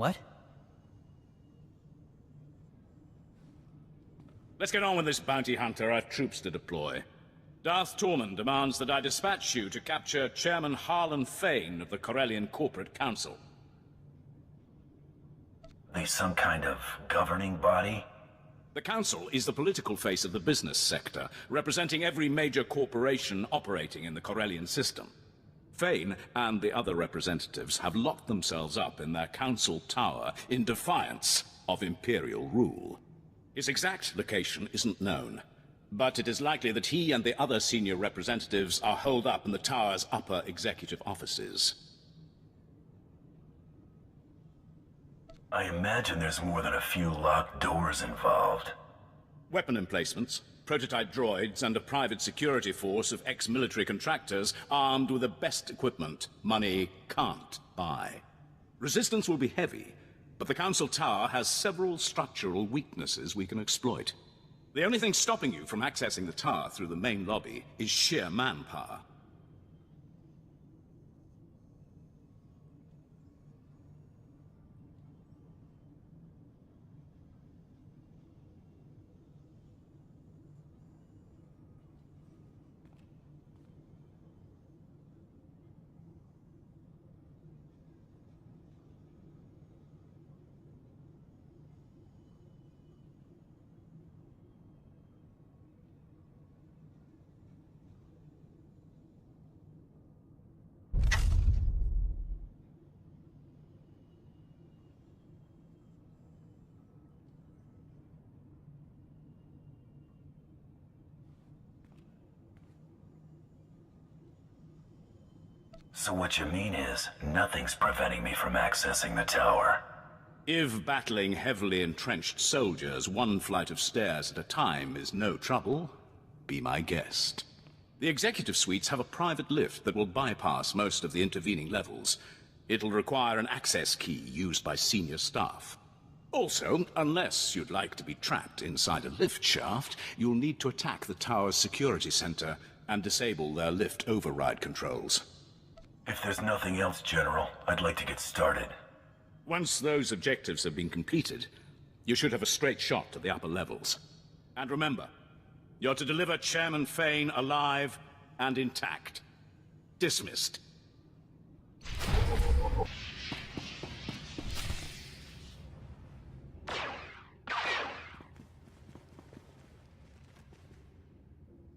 What? Let's get on with this bounty hunter. I've troops to deploy. Darth Torman demands that I dispatch you to capture Chairman Harlan Fane of the Corellian Corporate Council. They some kind of governing body? The Council is the political face of the business sector, representing every major corporation operating in the Corellian system. Fane and the other representatives have locked themselves up in their council tower in defiance of Imperial rule. His exact location isn't known, but it is likely that he and the other senior representatives are holed up in the tower's upper executive offices. I imagine there's more than a few locked doors involved. Weapon emplacements, prototype droids, and a private security force of ex-military contractors armed with the best equipment money can't buy. Resistance will be heavy, but the Council Tower has several structural weaknesses we can exploit. The only thing stopping you from accessing the tower through the main lobby is sheer manpower. So what you mean is, nothing's preventing me from accessing the tower. If battling heavily entrenched soldiers one flight of stairs at a time is no trouble, be my guest. The executive suites have a private lift that will bypass most of the intervening levels. It'll require an access key used by senior staff. Also, unless you'd like to be trapped inside a lift shaft, you'll need to attack the tower's security center and disable their lift override controls. If there's nothing else, General, I'd like to get started. Once those objectives have been completed, you should have a straight shot to the upper levels. And remember, you're to deliver Chairman Fane alive and intact. Dismissed.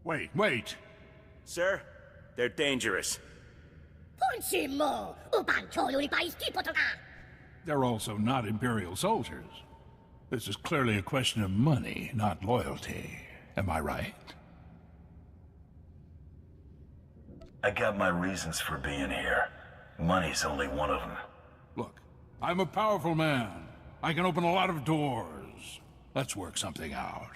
Wait. Sir, they're dangerous. They're also not Imperial soldiers. This is clearly a question of money, not loyalty. Am I right? I got my reasons for being here. Money's only one of them. Look, I'm a powerful man. I can open a lot of doors. Let's work something out.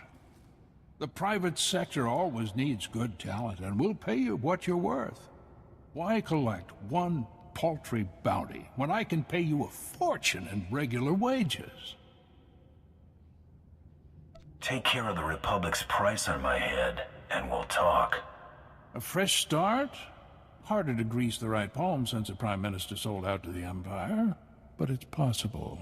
The private sector always needs good talent, and we'll pay you what you're worth. Why collect one paltry bounty when I can pay you a fortune in regular wages? Take care of the Republic's price on my head, and we'll talk. A fresh start? Harder to grease the right palm since the Prime Minister sold out to the Empire, but it's possible.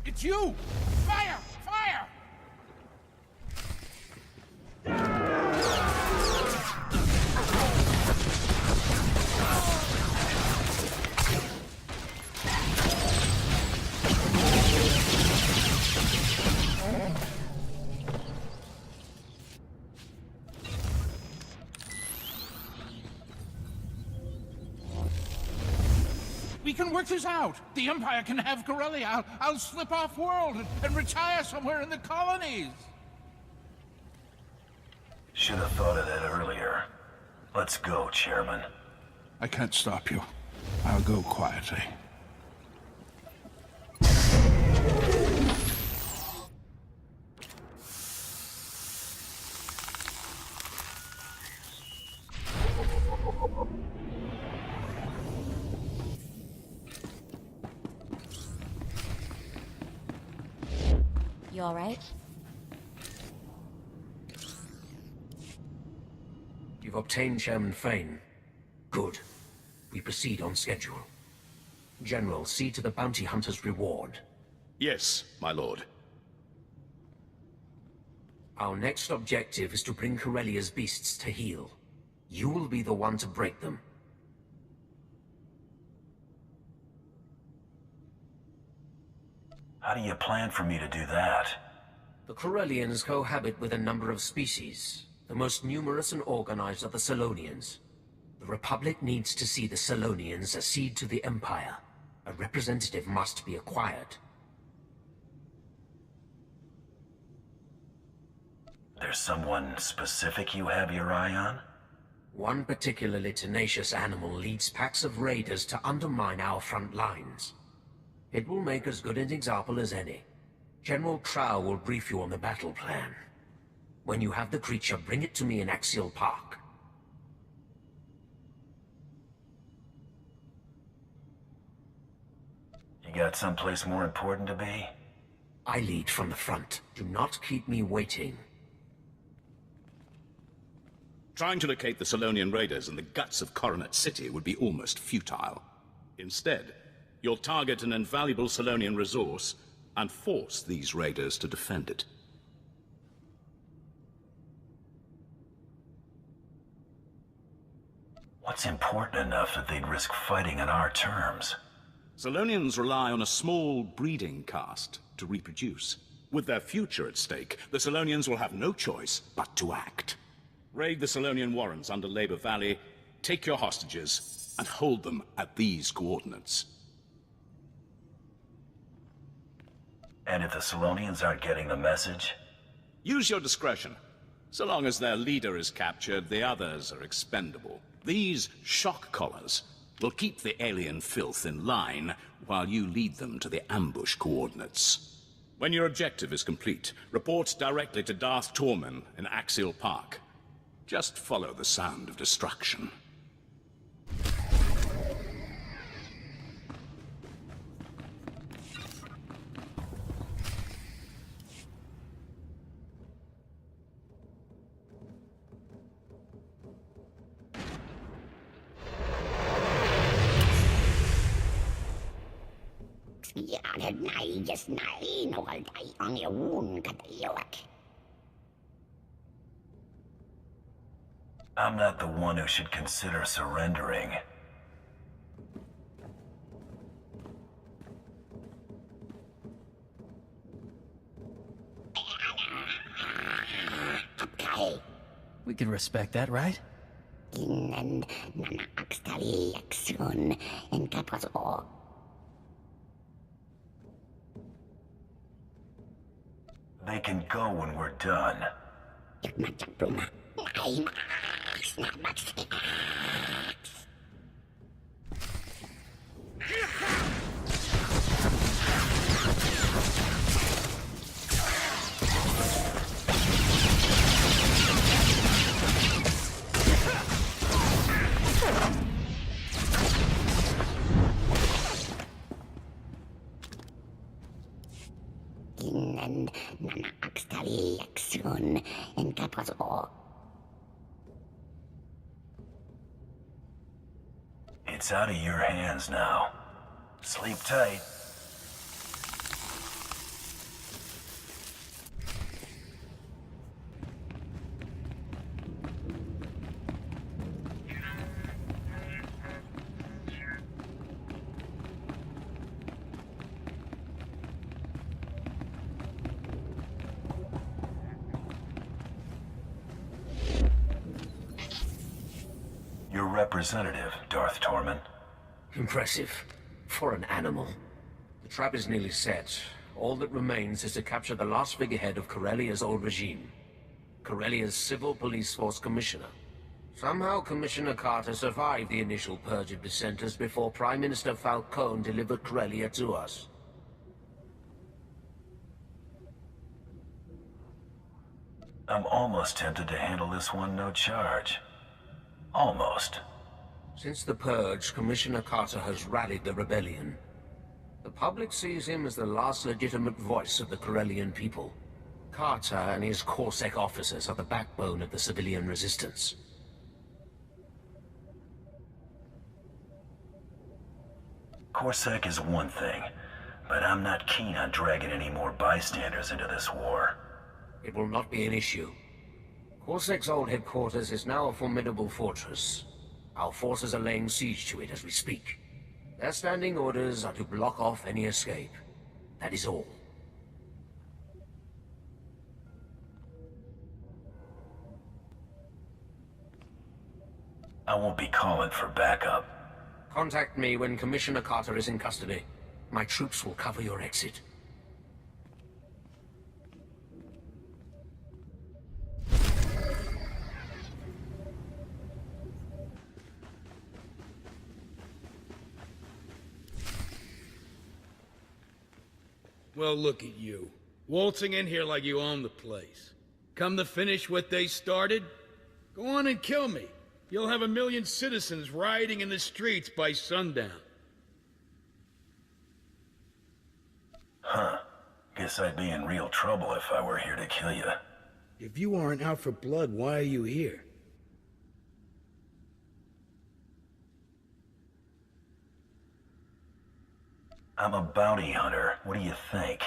It's you! Fire! Fire! We can work this out. The Empire can have Corellia. I'll slip off world and retire somewhere in the colonies. Should have thought of that earlier. Let's go, Chairman. I can't stop you. I'll go quietly. all right? You've obtained Chairman Fane. Good. We proceed on schedule. General, see to the bounty hunter's reward. Yes, my lord. Our next objective is to bring Corellia's beasts to heel. You will be the one to break them. How do you plan for me to do that? The Corellians cohabit with a number of species. The most numerous and organized are the Selonians. The Republic needs to see the Selonians accede to the Empire. A representative must be acquired. There's someone specific you have your eye on? One particularly tenacious animal leads packs of raiders to undermine our front lines. It will make as good an example as any. General Trow will brief you on the battle plan. When you have the creature, bring it to me in Axial Park. You got someplace more important to be? I lead from the front. Do not keep me waiting. Trying to locate the Solonian raiders in the guts of Coronet City would be almost futile. Instead, you'll target an invaluable Solonian resource and force these raiders to defend it. What's important enough that they'd risk fighting on our terms? Solonians rely on a small breeding caste to reproduce. With their future at stake, the Solonians will have no choice but to act. Raid the Solonian warrens under Labor Valley, take your hostages, and hold them at these coordinates. And if the Solonians aren't getting the message? Use your discretion. So long as their leader is captured, the others are expendable. These shock collars will keep the alien filth in line while you lead them to the ambush coordinates. When your objective is complete, report directly to Darth Torman in Axial Park. Just follow the sound of destruction. I'm not the one who should consider surrendering. We can respect that, right? They can go when we're done. It's out of your hands now. Sleep tight. Your representative, Darth Torman. Impressive. For an animal. The trap is nearly set. All that remains is to capture the last figurehead of Corellia's old regime. Corellia's Civil Police Force Commissioner. Somehow Commissioner Carter survived the initial purge of dissenters before Prime Minister Falcone delivered Corellia to us. I'm almost tempted to handle this one no charge. Almost. Since the purge, Commissioner Carter has rallied the rebellion. The public sees him as the last legitimate voice of the Corellian people. Carter and his Corsair officers are the backbone of the civilian resistance. Corsair is one thing, but I'm not keen on dragging any more bystanders into this war. It will not be an issue. Corsair's old headquarters is now a formidable fortress. Our forces are laying siege to it as we speak. Their standing orders are to block off any escape. That is all. I won't be calling for backup. Contact me when Commissioner Carter is in custody. My troops will cover your exit. Well, look at you. Waltzing in here like you own the place. Come to finish what they started? Go on and kill me. You'll have 1 million citizens rioting in the streets by sundown. Huh. Guess I'd be in real trouble if I were here to kill you. If you aren't out for blood, why are you here? I'm a bounty hunter. What do you think?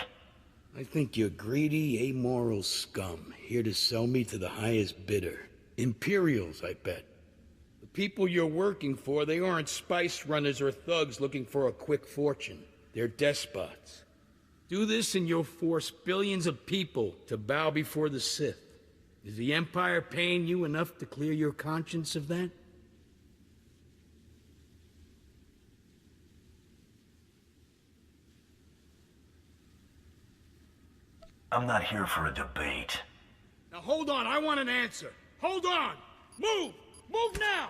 I think you're greedy, amoral scum, here to sell me to the highest bidder. Imperials, I bet. The people you're working for, they aren't spice runners or thugs looking for a quick fortune. They're despots. Do this and you'll force billions of people to bow before the Sith. Is the Empire paying you enough to clear your conscience of that? I'm not here for a debate. Now hold on, I want an answer. Hold on! Move! Move now!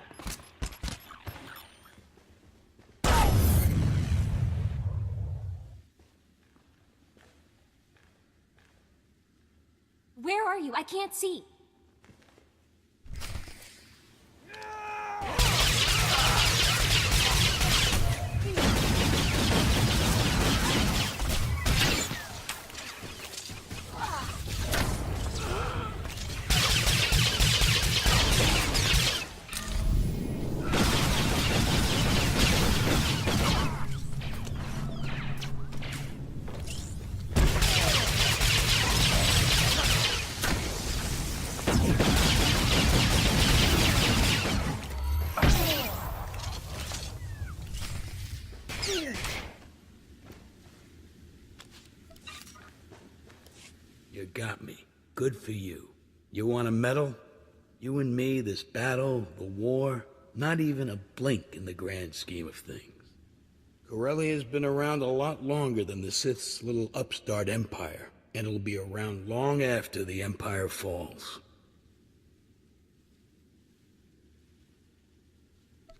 Where are you? I can't see. You got me. Good for you. You want a medal? You and me, this battle, the war, not even a blink in the grand scheme of things. Corellia's been around a lot longer than the Sith's little upstart empire, and it'll be around long after the empire falls.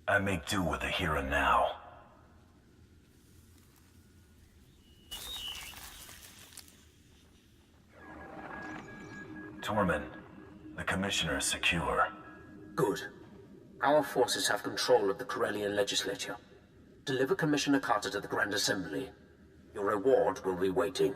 I make do with the here and now. Torman, the Commissioner is secure. Good. Our forces have control of the Corellian legislature. Deliver Commissioner Carter to the Grand Assembly. Your reward will be waiting.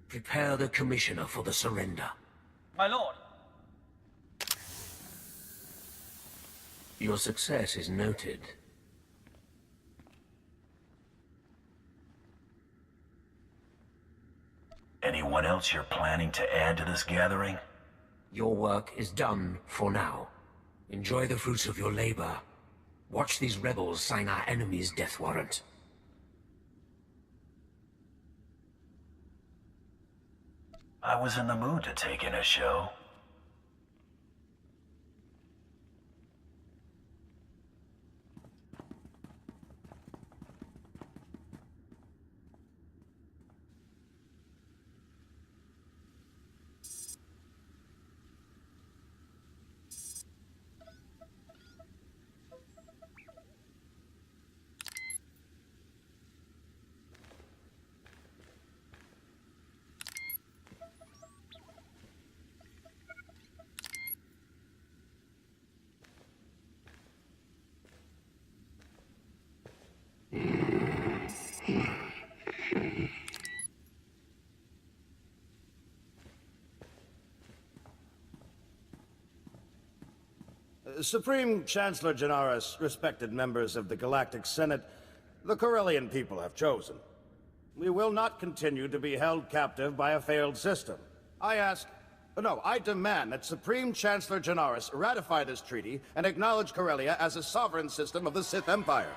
Prepare the Commissioner for the surrender. My lord. Your success is noted. Anyone else you're planning to add to this gathering? Your work is done for now. Enjoy the fruits of your labor. Watch these rebels sign our enemy's death warrant. I was in the mood to take in a show. Supreme Chancellor Janaris, respected members of the Galactic Senate, the Corellian people have chosen. We will not continue to be held captive by a failed system. I demand that Supreme Chancellor Janaris ratify this treaty and acknowledge Corellia as a sovereign system of the Sith Empire.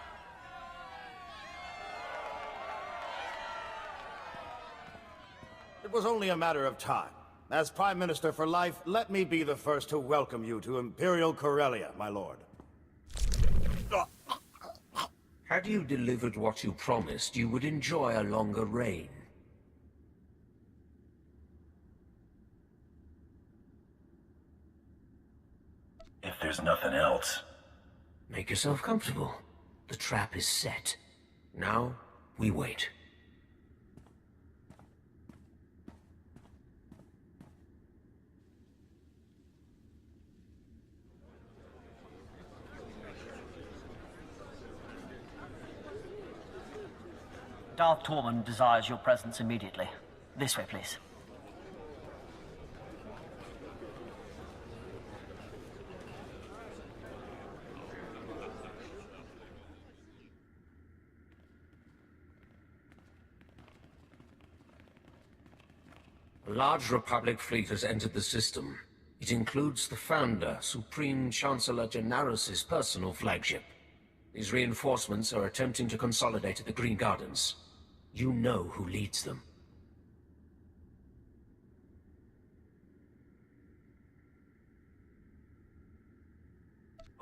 It was only a matter of time. As Prime Minister for life, let me be the first to welcome you to Imperial Corellia, my lord. Had you delivered what you promised, you would enjoy a longer reign. If there's nothing else. Make yourself comfortable. The trap is set. Now, we wait. Darth Torman desires your presence immediately. This way, please. A large Republic fleet has entered the system. It includes the Founder, Supreme Chancellor Janaris' personal flagship. These reinforcements are attempting to consolidate at the Green Gardens. You know who leads them.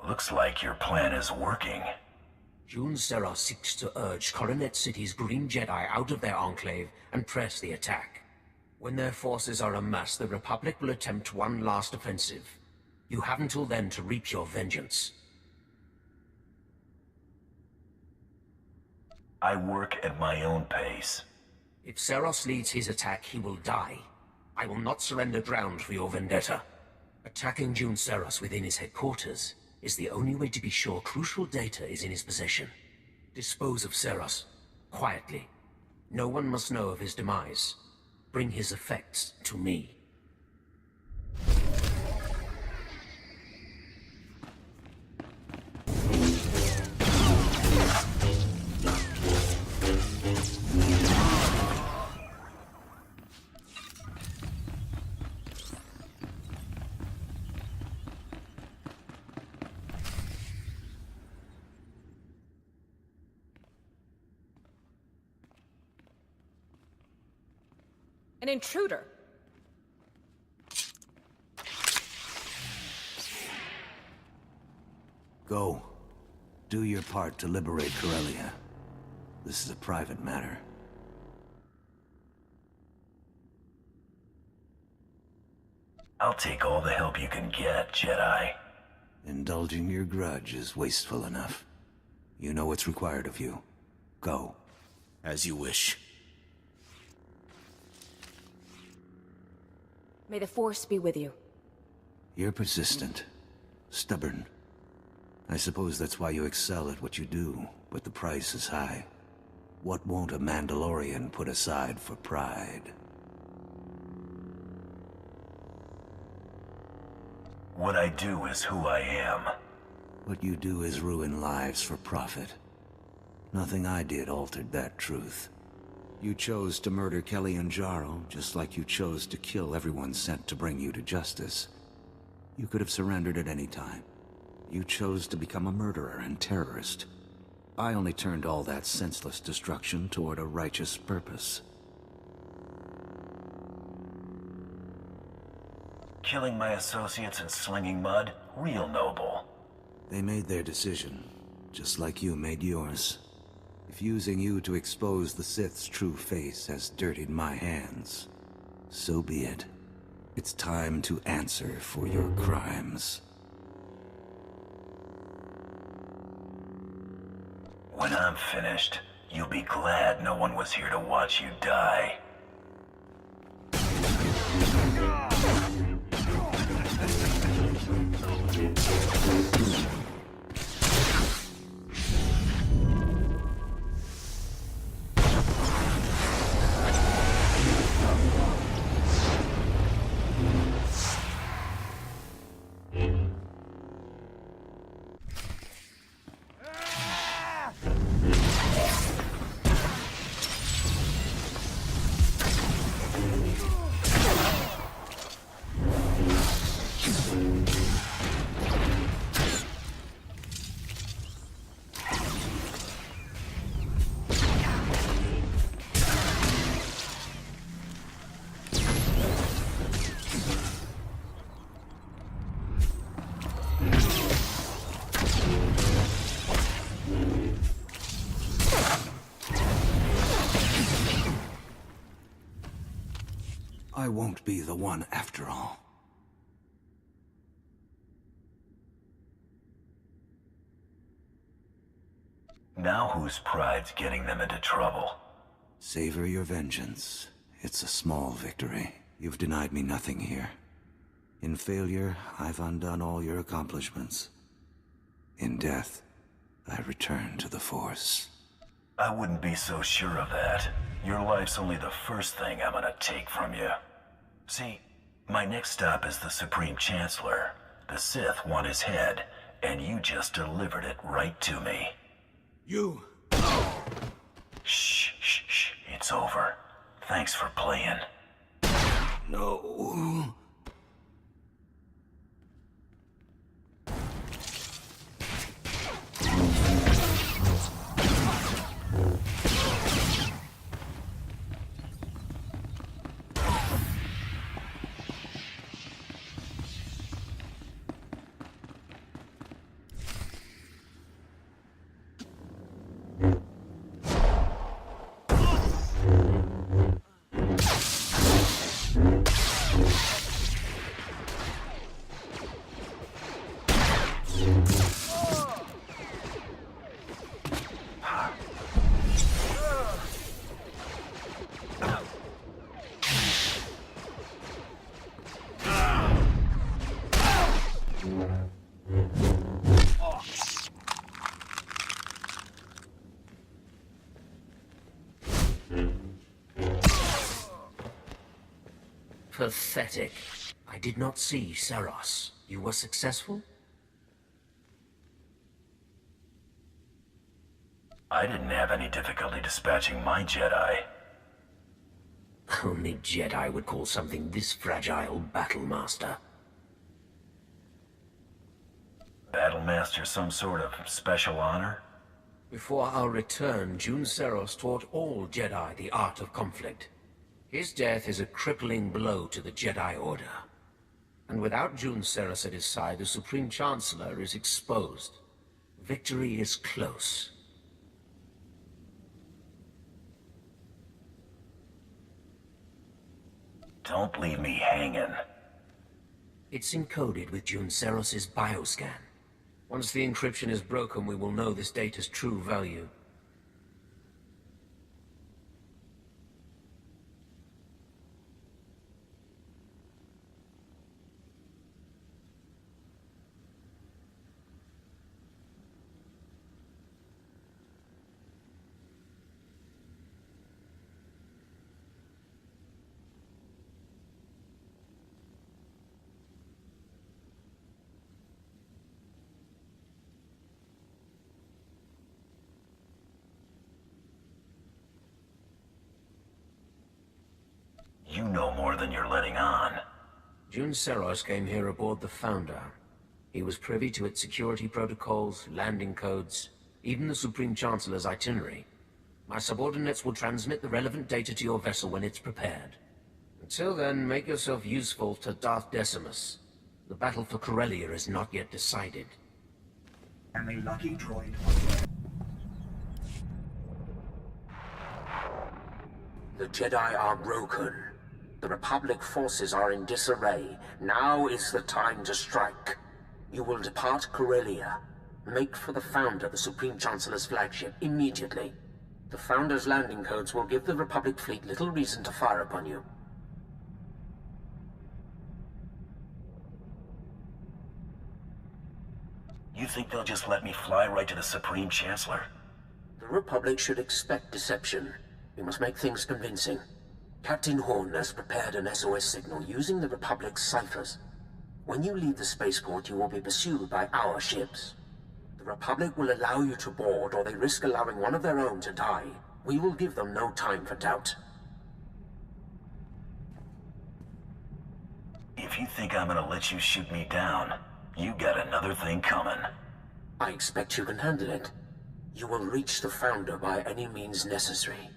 Looks like your plan is working. Jun Serra seeks to urge Coronet City's Green Jedi out of their enclave and press the attack. When their forces are amassed, the Republic will attempt one last offensive. You have until then to reap your vengeance. I work at my own pace. If Seros leads his attack, he will die. I will not surrender ground for your vendetta. Attacking Jun Seros within his headquarters is the only way to be sure crucial data is in his possession. Dispose of Seros, quietly. No one must know of his demise. Bring his effects to me. An intruder! Go. Do your part to liberate Corellia. This is a private matter. I'll take all the help you can get, Jedi. Indulging your grudge is wasteful enough. You know what's required of you. Go. As you wish. May the Force be with you. You're persistent. Stubborn. I suppose that's why you excel at what you do, but the price is high. What won't a Mandalorian put aside for pride? What I do is who I am. What you do is ruin lives for profit. Nothing I did altered that truth. You chose to murder Kelly and Jarl, just like you chose to kill everyone sent to bring you to justice. You could have surrendered at any time. You chose to become a murderer and terrorist. I only turned all that senseless destruction toward a righteous purpose. Killing my associates and slinging mud? Real noble. They made their decision, just like you made yours. If using you to expose the Sith's true face has dirtied my hands, so be it. It's time to answer for your crimes. When I'm finished, you'll be glad no one was here to watch you die. I won't be the one after all. Now whose pride's getting them into trouble? Savor your vengeance. It's a small victory. You've denied me nothing here. In failure, I've undone all your accomplishments. In death, I return to the Force. I wouldn't be so sure of that. Your life's only the first thing I'm gonna take from you. See, my next stop is the Supreme Chancellor. The Sith want his head, and you just delivered it right to me. You... Shh, shh, shh. It's over. Thanks for playing. No... Pathetic. I did not see Seros. You were successful? I didn't have any difficulty dispatching my Jedi. Only Jedi would call something this fragile Battlemaster. Battlemaster some sort of special honor? Before our return, Jun Seros taught all Jedi the art of conflict. His death is a crippling blow to the Jedi Order. And without Jun Seros at his side, the Supreme Chancellor is exposed. Victory is close. Don't leave me hanging. It's encoded with Jun Seros' bioscan. Once the encryption is broken, we will know this data's true value. You know more than you're letting on. Jun Seros came here aboard the Founder. He was privy to its security protocols, landing codes, even the Supreme Chancellor's itinerary. My subordinates will transmit the relevant data to your vessel when it's prepared. Until then, make yourself useful to Darth Decimus. The battle for Corellia is not yet decided. And a lucky droid. The Jedi are broken. The Republic forces are in disarray. Now is the time to strike. You will depart Corellia. Make for the Founder, the Supreme Chancellor's flagship, immediately. The Founder's landing codes will give the Republic fleet little reason to fire upon you. You think they'll just let me fly right to the Supreme Chancellor? The Republic should expect deception. We must make things convincing. Captain Horn has prepared an SOS signal using the Republic's ciphers. When you leave the spaceport, you will be pursued by our ships. The Republic will allow you to board, or they risk allowing one of their own to die. We will give them no time for doubt. If you think I'm gonna let you shoot me down, you got another thing coming. I expect you can handle it. You will reach the Founder by any means necessary.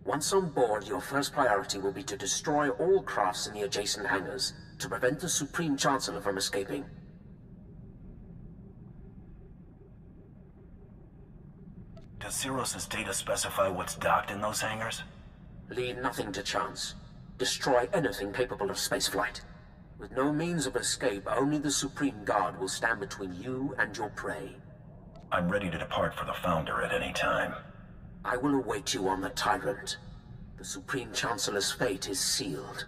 Once on board, your first priority will be to destroy all crafts in the adjacent hangars, to prevent the Supreme Chancellor from escaping. Does Cirrus's data specify what's docked in those hangars? Leave nothing to chance. Destroy anything capable of spaceflight. With no means of escape, only the Supreme Guard will stand between you and your prey. I'm ready to depart for the Founder at any time. I will await you on the Tyrant. The Supreme Chancellor's fate is sealed.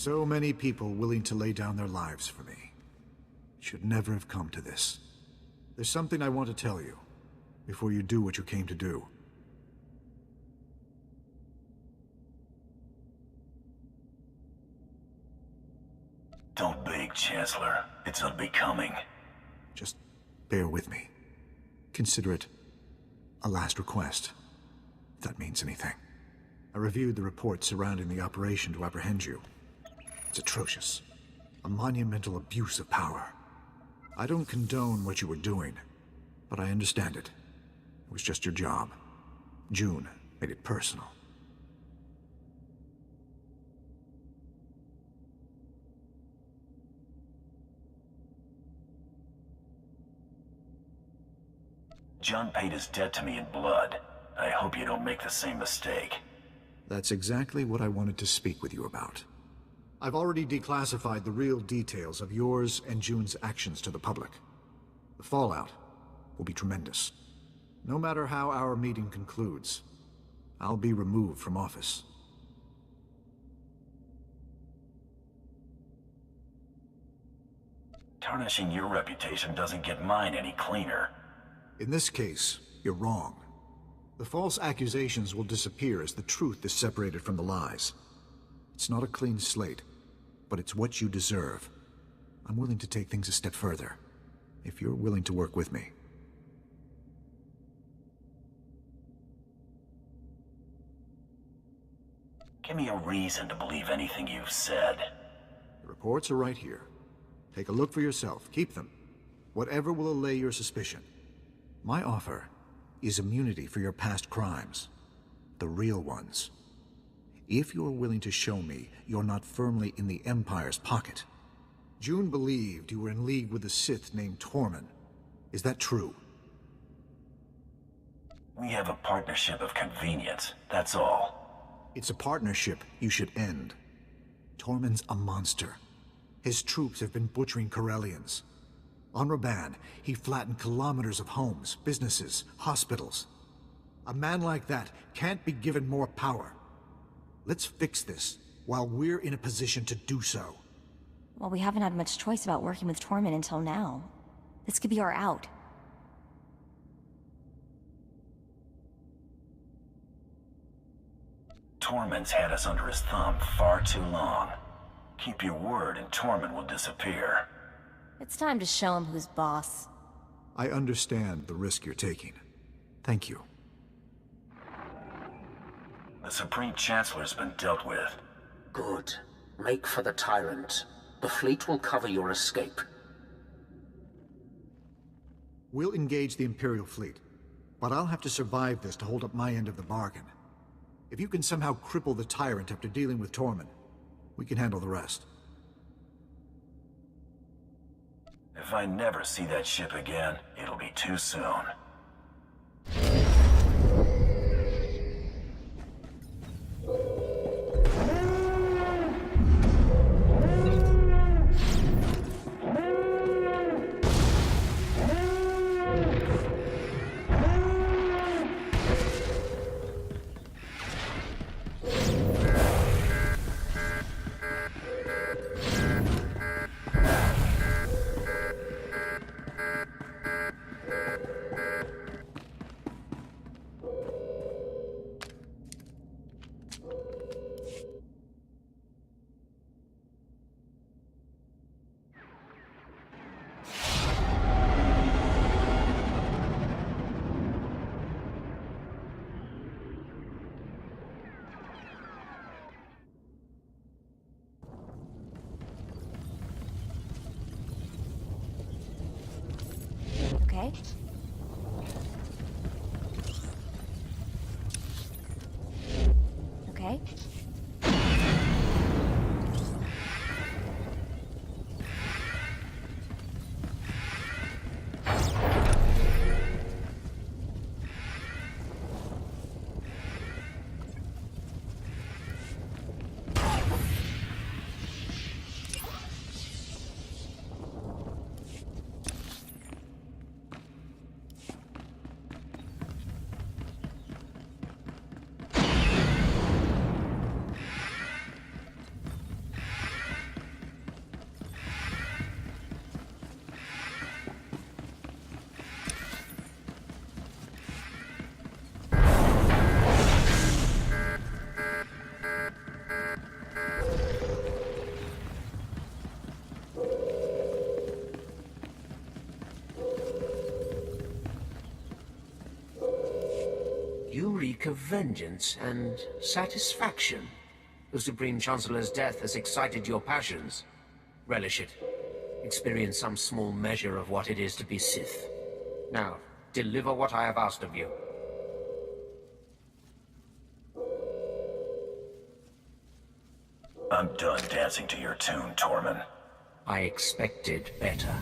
So many people willing to lay down their lives for me. Should never have come to this. There's something I want to tell you, before you do what you came to do. Don't beg, Chancellor. It's unbecoming. Just bear with me. Consider it a last request, if that means anything. I reviewed the reports surrounding the operation to apprehend you. It's atrocious. A monumental abuse of power. I don't condone what you were doing, but I understand it. It was just your job. June made it personal. John paid his debt to me in blood. I hope you don't make the same mistake. That's exactly what I wanted to speak with you about. I've already declassified the real details of yours and June's actions to the public. The fallout will be tremendous. No matter how our meeting concludes, I'll be removed from office. Tarnishing your reputation doesn't get mine any cleaner. In this case, you're wrong. The false accusations will disappear as the truth is separated from the lies. It's not a clean slate, but it's what you deserve. I'm willing to take things a step further, if you're willing to work with me. Give me a reason to believe anything you've said. The reports are right here. Take a look for yourself. Keep them. Whatever will allay your suspicion. My offer is immunity for your past crimes. The real ones. If you're willing to show me you're not firmly in the Empire's pocket. June believed you were in league with a Sith named Torman. Is that true? We have a partnership of convenience, that's all. It's a partnership you should end. Torman's a monster. His troops have been butchering Corellians. On Raban, he flattened kilometers of homes, businesses, hospitals. A man like that can't be given more power. Let's fix this while we're in a position to do so. Well, we haven't had much choice about working with Torman until now. This could be our out. Torman's had us under his thumb far too long. Keep your word and Torman will disappear. It's time to show him who's boss. I understand the risk you're taking. Thank you. The Supreme Chancellor's been dealt with. Good. Make for the Tyrant. The fleet will cover your escape. We'll engage the Imperial fleet, but I'll have to survive this to hold up my end of the bargain. If you can somehow cripple the Tyrant after dealing with Torman, we can handle the rest. If I never see that ship again, it'll be too soon. Okay? Okay? You reek of vengeance and satisfaction. The Supreme Chancellor's death has excited your passions. Relish it. Experience some small measure of what it is to be Sith. Now, deliver what I have asked of you. I'm done dancing to your tune, Torman. I expected better.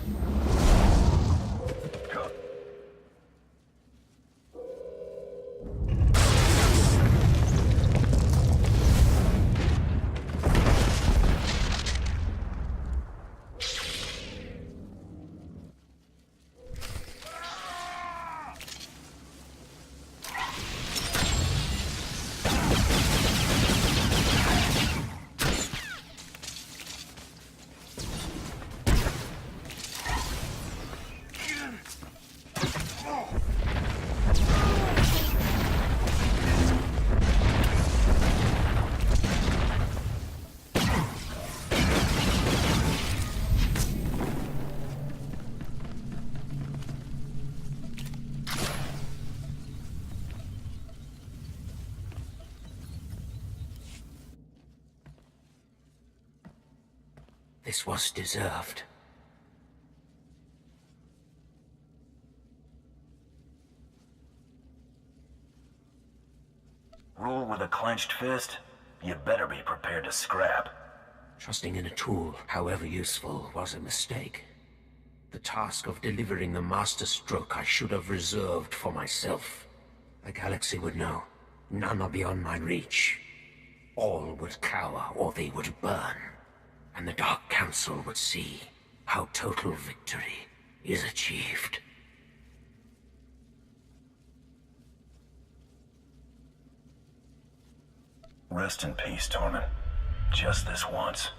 This was deserved. Rule with a clenched fist? You better be prepared to scrap. Trusting in a tool, however useful, was a mistake. The task of delivering the master stroke I should have reserved for myself. The galaxy would know. None are beyond my reach. All would cower or they would burn. And the Dark Council would see how total victory is achieved. Rest in peace, Torman. Just this once.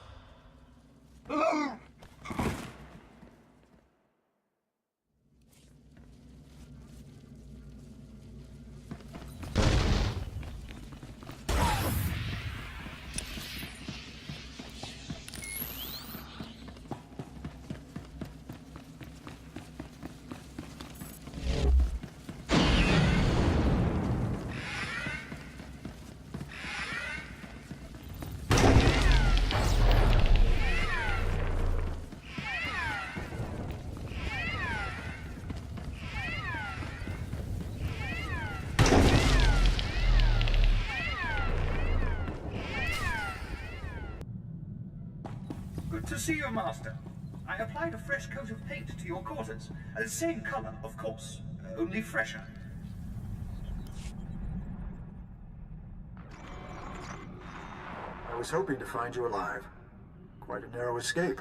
Good to see you, Master. I applied a fresh coat of paint to your quarters. Same color, of course, only fresher. I was hoping to find you alive. Quite a narrow escape.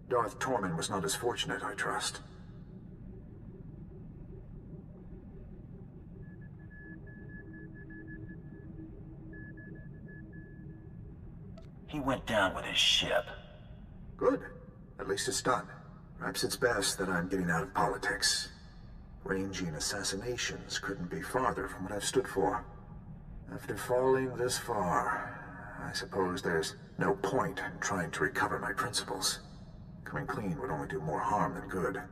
Darth Torman was not as fortunate, I trust. He went down with his ship. Good. At least it's done. Perhaps it's best that I'm getting out of politics. Ranging assassinations couldn't be farther from what I've stood for. After falling this far, I suppose there's no point in trying to recover my principles. Coming clean would only do more harm than good.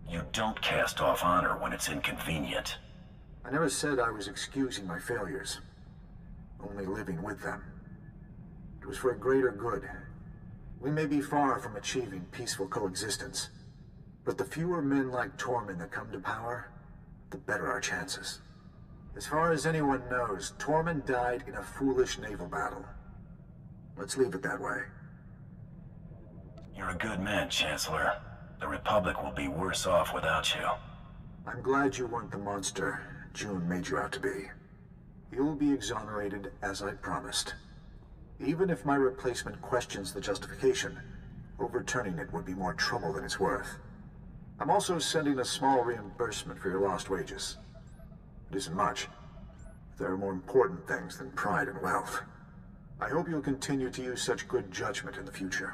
You don't cast off honor when it's inconvenient. I never said I was excusing my failures. Only living with them. It was for a greater good. We may be far from achieving peaceful coexistence, but the fewer men like Torman that come to power, the better our chances. As far as anyone knows, Torman died in a foolish naval battle. Let's leave it that way. You're a good man, Chancellor. The Republic will be worse off without you. I'm glad you weren't the monster June made you out to be. You'll be exonerated as I promised. Even if my replacement questions the justification, overturning it would be more trouble than it's worth. I'm also sending a small reimbursement for your lost wages. It isn't much. There are more important things than pride and wealth. I hope you'll continue to use such good judgment in the future.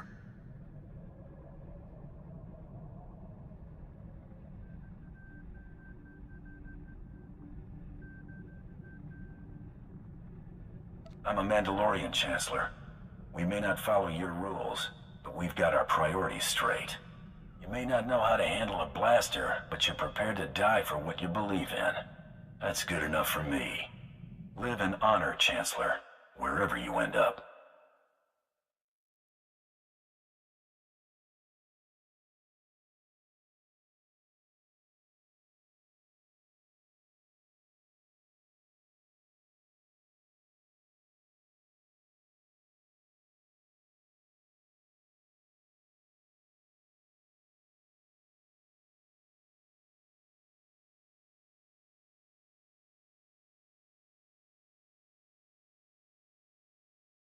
I'm a Mandalorian, Chancellor. We may not follow your rules, but we've got our priorities straight. You may not know how to handle a blaster, but you're prepared to die for what you believe in. That's good enough for me. Live in honor, Chancellor, wherever you end up.